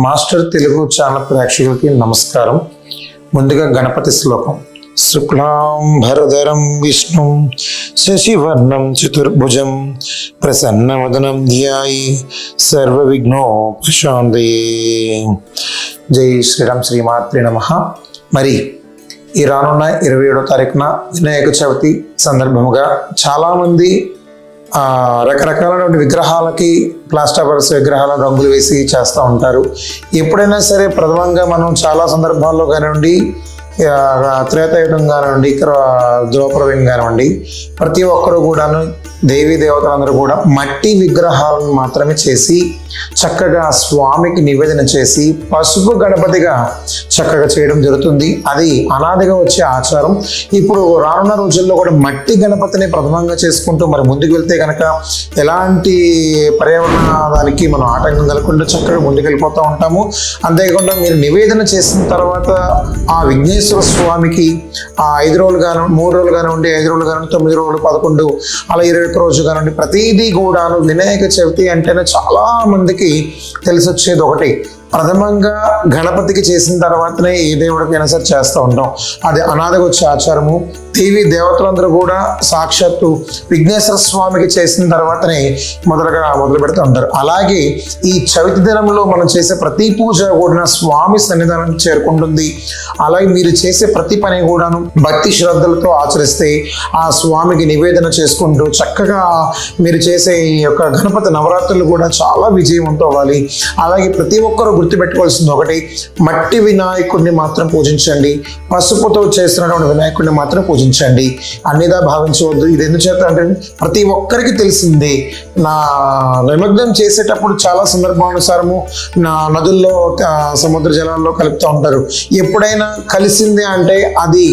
Master Telugu channel ప్రేక్షకులకి నమస్కారం. ముందుగా గణపతి శ్లోకం. శుక్లాంబరధరం విష్ణు శశివర్ణం చతుర్భుజం ప్రసన్నవదనం ధ్యాయి సర్వ విఘ్నోపశాంతయే. జై శ్రీరామ్. శ్రీమాత్రే నమః. మరి ఈ రానున్న 27వ తారీఖున వినాయక చవితి సందర్భముగా చాలామంది రకరకాలైన విగ్రహాలకి ప్లాస్టర్ ఆఫ్ విగ్రహాల రంగులు వేసి చేస్తూ ఉంటారు. ఎప్పుడైనా సరే ప్రథమంగా మనం చాలా సందర్భాల్లో కానివ్వండి, త్రేతాయుగం కానివ్వండి, ద్రౌపదం కానివ్వండి, ప్రతి ఒక్కరు కూడాను దేవీ దేవతలందరూ కూడా మట్టి విగ్రహాలను మాత్రమే చేసి చక్కగా స్వామికి నివేదన చేసి పసుపు గణపతిగా చక్కగా చేయడం జరుగుతుంది. అది అనాదిగా వచ్చే ఆచారం. ఇప్పుడు రానున్న రోజుల్లో కూడా మట్టి గణపతిని ప్రథమంగా చేసుకుంటూ మరి ముందుకు వెళ్తే కనుక ఎలాంటి పర్యావరణానికి మనం ఆటంకం కలగకుండా చక్కగా ముందుకు వెళ్ళిపోతూ ఉంటాము. అంతేకాకుండా మీరు నివేదన చేసిన తర్వాత ఆ విఘ్నేశ్వర స్వామికి ఆ 5 రోజులు కానివ్వండి, 3 రోజులు కానివ్వండి, 5 రోజులు కానివ్వండి, 9 రోజులు, 11 అలా 21 రోజు కానివ్వండి, ప్రతిదీ కూడాను వినాయక చవితి అంటేనే చాలా మందికి తెలిసి వచ్చేది ఒకటి. ప్రథమంగా గణపతికి చేసిన తర్వాతనే ఏ దేవుడికైనా సరే చేస్తూ ఉంటాం. అది అనాదిగా వచ్చే ఆచారము. దేవి దేవతలందరూ కూడా సాక్షాత్తు విఘ్నేశ్వర స్వామికి చేసిన తర్వాతనే మొదలు పెడుతూ ఉంటారు. అలాగే ఈ చవితి దినంలో మనం చేసే ప్రతి పూజ కూడా స్వామి సన్నిధానం చేరుకుంటుంది. అలాగే మీరు చేసే ప్రతి పని కూడాను భక్తి శ్రద్ధలతో ఆచరిస్తే ఆ స్వామికి నివేదన చేసుకుంటూ చక్కగా మీరు చేసే ఈ యొక్క గణపతి నవరాత్రులు కూడా చాలా విజయవంతం అవ్వాలి. అలాగే ప్రతి ఒక్కరు గుర్తుపెట్టుకోవాల్సింది ఒకటి, మట్టి వినాయకుడిని మాత్రం పూజించండి, పసుపుతో చేస్తున్నటువంటి వినాయకుడిని మాత్రం పూజించండి. అన్నిదా భావించవద్దు. ఇది ఎందుచేత అంటే ప్రతి ఒక్కరికి తెలిసిందే. నా నిమగ్నం చేసేటప్పుడు చాలా సందర్భానుసారము నా నదుల్లో సముద్ర జలాల్లో కలుపుతూ ఉంటారు. ఎప్పుడైనా కలిసిందే అంటే అది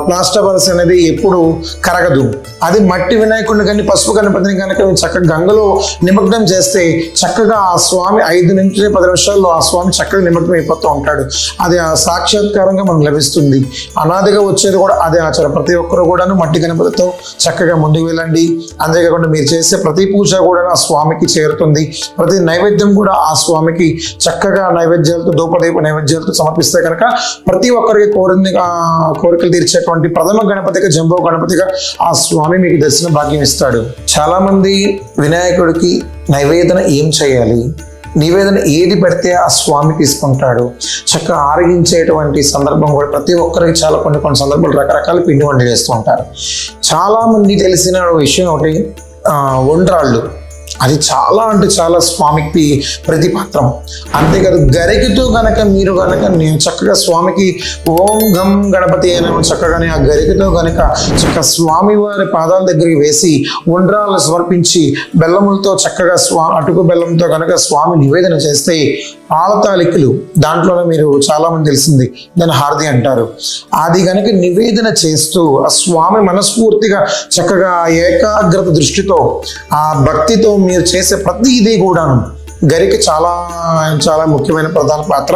ప్లాస్టర్ అనేది ఎప్పుడు కరగదు. అది మట్టి వినాయకుడిని కానీ పసుపు గణపతిని కనుక చక్కగా గంగలో నిమగ్నం చేస్తే చక్కగా ఆ స్వామి 5 నుంచి 10 నిమిషాల్లో ఆ స్వామి చక్కగా నిమగ్నం అయిపోతూ ఉంటాడు. అది ఆ సాక్షాత్కారంగా మనకు లభిస్తుంది. అనాదిగా వచ్చేది కూడా అదే ఆచారం. ప్రతి ఒక్కరు కూడాను మట్టి గణపతితో చక్కగా ముందుకు వెళ్ళండి. అంతేకాకుండా మీరు చేసే ప్రతి పూజ కూడా ఆ స్వామికి చేరుతుంది. ప్రతి నైవేద్యం కూడా ఆ స్వామికి చక్కగా నైవేద్యాలతో ధూపదీప నైవేద్యాలతో సమర్పిస్తే కనుక ప్రతి ఒక్కరికి కోరికలు తీర్చేటువంటి ప్రథమ గణపతిగా, జంబో గణపతిగా ఆ స్వామి మీకు దర్శన భాగ్యం ఇస్తాడు. చాలా మంది వినాయకుడికి నైవేదన ఏం చేయాలి, నివేదన ఏది పెడితే ఆ స్వామి తీసుకుంటాడు, చక్కగా ఆరగించేటువంటి సందర్భం కూడా ప్రతి ఒక్కరికి చాలా కొన్ని సందర్భాలు రకరకాల పిండి వంటలు చేస్తూ ఉంటారు. చాలా మంది తెలిసిన విషయం ఒకటి, వండ్రాళ్ళు. అది చాలా అంటే చాలా స్వామికి ప్రతిపాత్రం. అంతేకాదు గరికతో కనుక మీరు కనుక చక్కగా స్వామికి ఓం గం గణపతి అయినా చక్కగానే ఆ గరికతో కనుక చక్కగా స్వామి వారి పాదాల దగ్గరికి వేసి ఉండ్రాలు సమర్పించి బెల్లములతో చక్కగా అటుకు బెల్లంతో కనుక స్వామి నివేదన చేస్తే ఆలతాలికలు, దాంట్లోనే మీరు చాలా మంది తెలిసింది దాన్ని హారతి అంటారు. అది కనుక నివేదన చేస్తూ ఆ స్వామి మనస్ఫూర్తిగా చక్కగా ఏకాగ్రత దృష్టితో ఆ భక్తితో మీరు చేసే ప్రతి ఇది కూడాను గరిక చాలా చాలా ముఖ్యమైన ప్రధాన పాత్ర.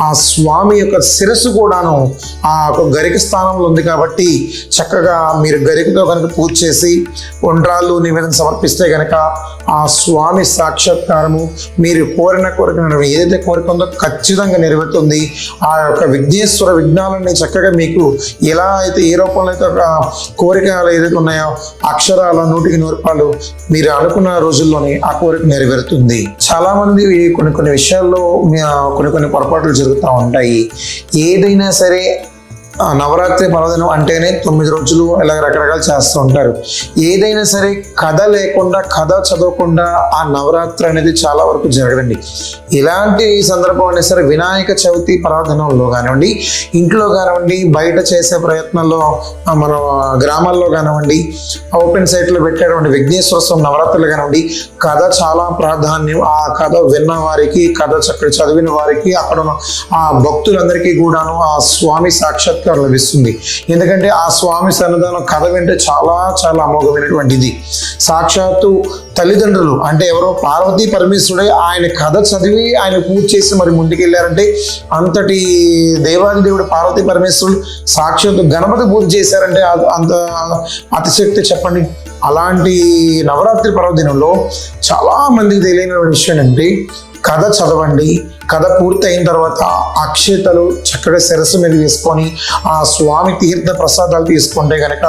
ఆ స్వామి యొక్క శిరస్సు కూడాను ఆ గరిక స్థానంలో ఉంది కాబట్టి చక్కగా మీరు గరికతో కనుక పూజ చేసి ఉండ్రాళ్ళు నివేదన సమర్పిస్తే కనుక ఆ స్వామి సాక్షాత్కారము మీరు కోరిక ఏదైతే కోరిక ఉందో ఖచ్చితంగా నెరవేరుతుంది. ఆ యొక్క విఘ్నేశ్వర విఘ్నాలన్నీ చక్కగా మీకు ఎలా అయితే ఏ రూపంలో అయితే కోరికలు ఏదైతే ఉన్నాయో అక్షరాల 100కి 100 రూపాయలు మీరు అనుకున్న రోజుల్లోనే ఆ కోరిక నెరవేరుతుంది. చాలా మంది కొన్ని విషయాల్లో కొన్ని పొరపాట్లు జరుగుతూ ఉంటాయి. ఏదైనా సరే నవరాత్రి పర్వదినం అంటేనే 9 రోజులు ఇలా రకరకాలు చేస్తూ ఉంటారు. ఏదైనా సరే కథ లేకుండా, కథ చదవకుండా ఆ నవరాత్రి అనేది చాలా వరకు జరగదండి. ఇలాంటి సందర్భం అయినా సరే వినాయక చవితి పర్వదినంలో కానివ్వండి, ఇంట్లో కానివ్వండి, బయట చేసే ప్రయత్నంలో మన గ్రామాల్లో కానివ్వండి, ఓపెన్ సైట్లో పెట్టేటువంటి విఘ్నేశ్వర స్వామి నవరాత్రులు కానివ్వండి, కథ చాలా ప్రాధాన్యం. ఆ కథ విన్న వారికి, కథ చక్కగా చదివిన వారికి, అక్కడ ఆ భక్తులందరికీ కూడాను ఆ స్వామి సాక్షాత్ లభిస్తుంది. ఎందుకంటే ఆ స్వామి సన్నిధానం కథ వింటే చాలా చాలా అమోఘమైనటువంటిది. సాక్షాత్తు తల్లిదండ్రులు అంటే ఎవరో పార్వతీ పరమేశ్వరుడే ఆయన కథ చదివి ఆయన పూజ చేసి మరి ముందుకెళ్ళారంటే అంతటి దేవాది దేవుడు పార్వతీ పరమేశ్వరుడు సాక్షాత్తు గణపతి పూజ చేశారంటే అంత అతిశక్తి చెప్పండి. అలాంటి నవరాత్రి పర్వదినంలో చాలా మందికి తెలియని విషయం ఏంటంటే కథ చదవండి, కథ పూర్తి అయిన తర్వాత అక్షతలు చక్కగా శిరస్సు మీద వేసుకొని ఆ స్వామి తీర్థ ప్రసాదాలు తీసుకుంటే కనుక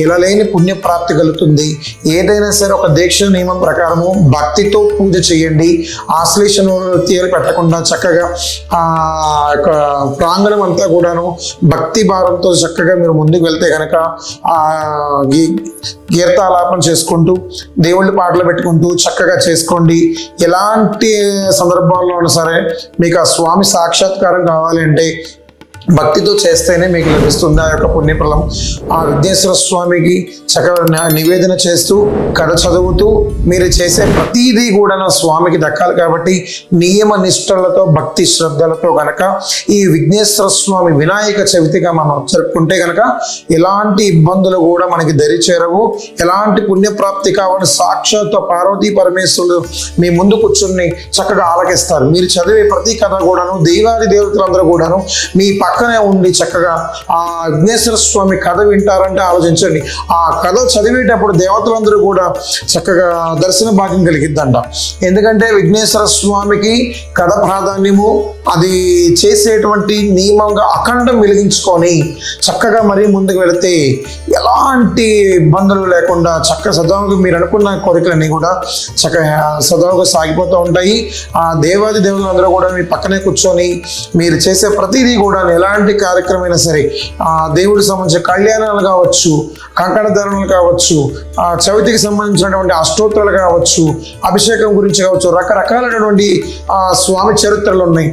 ఎలలేని పుణ్యప్రాప్తి కలుగుతుంది. ఏదైనా సరే ఒక దీక్ష నియమం ప్రకారము భక్తితో పూజ చేయండి. ఆశ్లేష నృత్యాలు పెట్టకుండా చక్కగా ఆ యొక్క ప్రాంగణం అంతా కూడాను భక్తి భారంతో చక్కగా మీరు ముందుకు వెళ్తే కనుక ఆ గీతాలాపన చేసుకుంటూ దేవుళ్ళ పాటలు పెట్టుకుంటూ చక్కగా చేసుకోండి. ఎలాంటి సందర్భాల్లో అయినా సరే మీకు ఆ స్వామి సాక్షాత్కారం కావాలి అంటే భక్తితో చేస్తేనే మీకు లభిస్తుంది ఆ యొక్క పుణ్యఫలం. ఆ విఘ్నేశ్వర స్వామికి చక్కగా నివేదన చేస్తూ కథ చదువుతూ మీరు చేసే ప్రతిదీ కూడా నా స్వామికి దక్కాలి. కాబట్టి నియమ నిష్టలతో భక్తి శ్రద్ధలతో కనుక ఈ విఘ్నేశ్వర స్వామి వినాయక చవితిగా మనం జరుపుకుంటే కనుక ఎలాంటి ఇబ్బందులు కూడా మనకి దరి చేరవు. ఎలాంటి పుణ్యప్రాప్తి కావాలని సాక్షాత్ పార్వతీ పరమేశ్వరుడు మీ ముందు కూర్చుని చక్కగా ఆలకిస్తారు. మీరు చదివే ప్రతి కథ కూడాను దేవాది దేవతలందరూ కూడాను మీ పక్కనే ఉండి చక్కగా ఆ విఘ్నేశ్వర స్వామి కథ వింటారంటే ఆలోచించండి. ఆ కథ చదివేటప్పుడు దేవతలందరూ కూడా చక్కగా దర్శన భాగ్యం కలిగిద్దంట. ఎందుకంటే విఘ్నేశ్వర స్వామికి కథ ప్రాధాన్యము, అది చేసేటువంటి నియమంగా అఖండం వెలిగించుకొని చక్కగా మరీ ముందుకు వెళితే ఎలాంటి ఇబ్బందులు లేకుండా చక్కగా సదావుగా మీరు అనుకున్న కోరికలన్నీ కూడా చక్కగా సదావుగా సాగిపోతూ ఉంటాయి. ఆ దేవాది దేవులందరూ కూడా మీ పక్కనే కూర్చొని మీరు చేసే ప్రతిదీ కూడా ఎలాంటి కార్యక్రమం సరే ఆ దేవుడికి సంబంధించిన కళ్యాణాలు కావచ్చు, కంకణ ధారణలు కావచ్చు, ఆ చవితికి సంబంధించినటువంటి అష్టోత్తరాలు కావచ్చు, అభిషేకం గురించి కావచ్చు, రకరకాలైనటువంటి ఆ స్వామి చరిత్రలు ఉన్నాయి.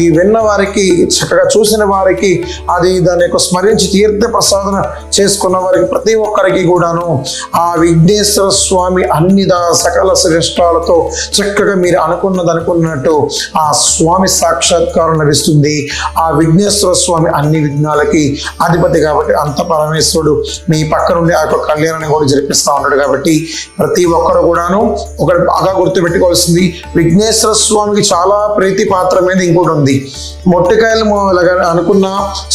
ఈ విన్న వారికి చక్కగా చూసిన వారికి అది దాని యొక్క స్మరించి తీర్థ ప్రసాదన చేసుకున్న వారికి ప్రతి ఒక్కరికి కూడాను ఆ విఘ్నేశ్వర స్వామి అన్ని సకల శ్రేష్టాలతో చక్కగా మీరు అనుకున్నట్టు ఆ స్వామి సాక్షాత్కారం లభిస్తుంది. ఆ విఘ్నేశ్వర స్వామి అన్ని విఘ్నాలకి అధిపతి కాబట్టి అంత పరమేశ్వరుడు మీ పక్క నుండి ఆ యొక్క కళ్యాణాన్ని కూడా జరిపిస్తూ ఉన్నాడు. కాబట్టి ప్రతి ఒక్కరు కూడాను ఒకటి బాగా గుర్తుపెట్టుకోవాల్సింది, విఘ్నేశ్వర స్వామికి చాలా ప్రీతి పాత్రమైనది ఇంకోటి ఉంది. మొట్టికాయలు అనుకున్న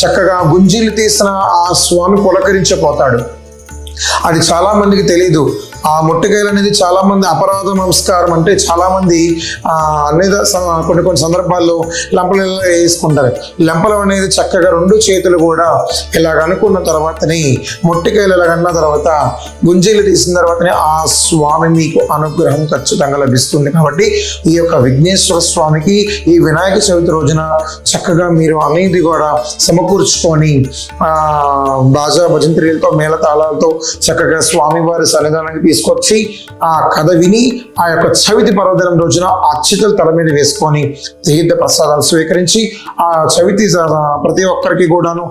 చక్కగా గుంజీలు తీసిన ఆ స్వామి పులకరించిపోతాడు. అది చాలా మందికి తెలీదు. ఆ మొట్టికాయలు అనేది చాలా మంది అపరాధ నమస్కారం అంటే చాలా మంది అనేది కొన్ని సందర్భాల్లో లంపలు వేసుకుంటారు. లంపలం అనేది చక్కగా రెండు చేతులు కూడా ఇలాగ అనుకున్న తర్వాతనే మొట్టికాయలు ఇలాగన్న తర్వాత గుంజీలు తీసిన తర్వాతనే ఆ స్వామి మీకు అనుగ్రహం ఖచ్చితంగా లభిస్తుంది. కాబట్టి ఈ యొక్క విఘ్నేశ్వర స్వామికి ఈ వినాయక చవితి రోజున చక్కగా మీరు అనేది కూడా సమకూర్చుకొని బాజా భజంత్రీలతో మేళతాళాలతో చక్కగా స్వామివారి సన్నిధానానికి తీసుకొచ్చి ఆ కథ విని ఆ యొక్క చవితి పర్వదినం రోజున అక్షతలు తల మీద వేసుకొని తీర్థ ప్రసాదాలు స్వీకరించి ఆ చవితి ప్రతి ఒక్కరికి కూడాను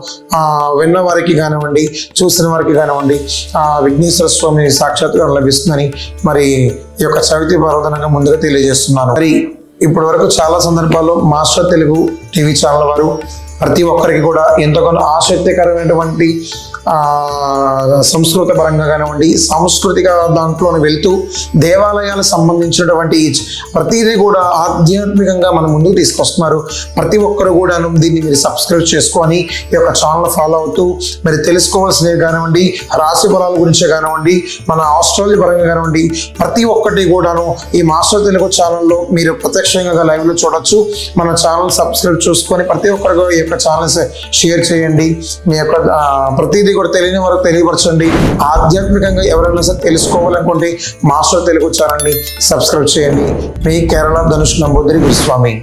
విన్న వారికి కానివ్వండి, చూసిన వారికి కానివ్వండి ఆ విఘ్నేశ్వర స్వామి సాక్షాత్కారం లభిస్తుందని మరి ఈ యొక్క చవితి పర్వదినంగా ముందుగా తెలియజేస్తున్నాను. మరి ఇప్పటి వరకు చాలా సందర్భాల్లో మాస్టర్ తెలుగు టీవీ ఛానల్ వారు ప్రతి ఒక్కరికి కూడా ఎంతో కొంత ఆసక్తికరమైనటువంటి సంస్కృత పరంగా కానివ్వండి, సాంస్కృతిక దాంట్లోనే వెళ్తూ దేవాలయాలకు సంబంధించినటువంటి ప్రతిదీ కూడా ఆధ్యాత్మికంగా మన ముందుకు తీసుకొస్తున్నారు. ప్రతి ఒక్కరు కూడా దీన్ని మీరు సబ్స్క్రైబ్ చేసుకొని ఈ యొక్క ఛానల్ ఫాలో అవుతూ మీరు తెలుసుకోవాల్సినవి కానివ్వండి, రాశి ఫలాల గురించే కానివ్వండి, మన ఆస్ట్రాలజీ పరంగా కానివ్వండి, ప్రతి ఒక్కటి కూడాను ఈ మాస్టర్ తెలుగు ఛానల్లో మీరు ప్రత్యక్షంగా లైవ్లో చూడొచ్చు. మన ఛానల్ సబ్స్క్రైబ్ చేసుకొని ప్రతి ఒక్కరు ఈ యొక్క ఛానల్స్ షేర్ చేయండి. మీ యొక్క ప్రతిదీ కూడా తెలియని వరకు తెలియపరచండి. ఆధ్యాత్మికంగా ఎవరైనా సరే తెలుసుకోవాలనుకుంటే మాస్టర్ తెలుగు ఛానల్ని సబ్స్క్రైబ్ చేయండి. మీ కేరళ ధనుష్ నంబూదిరి గురుస్వామి.